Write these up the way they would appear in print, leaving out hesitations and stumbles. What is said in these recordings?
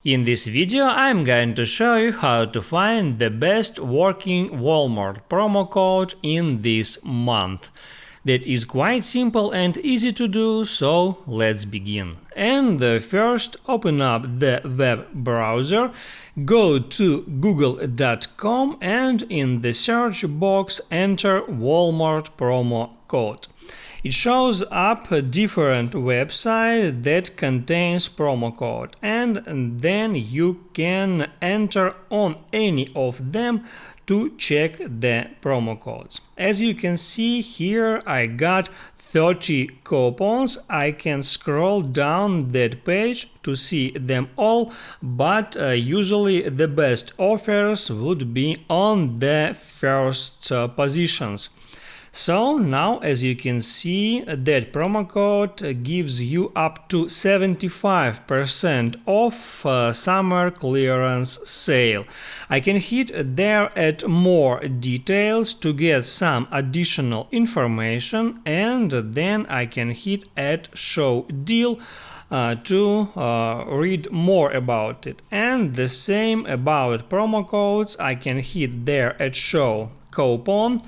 In this video I'm going to show you how to find the best working Walmart promo code in this month. That is quite simple and easy to do, so let's begin. And first open up the web browser, go to google.com and in the search box enter Walmart promo code. It shows up a different website that contains promo code, and then you can enter on any of them to check the promo codes. As you can see here, I got 30 coupons. I can scroll down that page to see them all, but usually the best offers would be on the first positions. So now, as you can see, that promo code gives you up to 75% off summer clearance sale. I can hit there at more details to get some additional information, and then I can hit at show deal to read more about it. And the same about promo codes. I can hit there at show coupon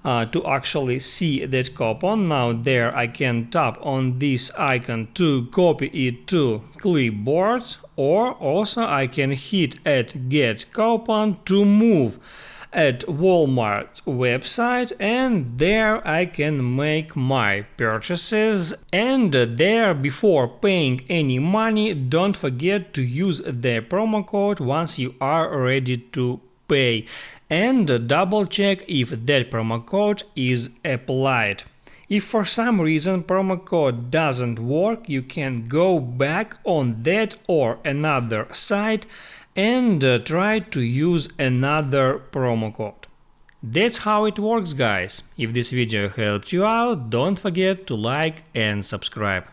to actually see that coupon. Now there I can tap on this icon to copy it to clipboard, or also I can hit at get coupon to move at Walmart website, and there I can make my purchases. And there, before paying any money, don't forget to use the promo code once you are ready to pay, and double check if that promo code is applied. If for some reason promo code doesn't work, you can go back on that or another site and try to use another promo code. That's how it works, guys. If this video helped you out, don't forget to like and subscribe.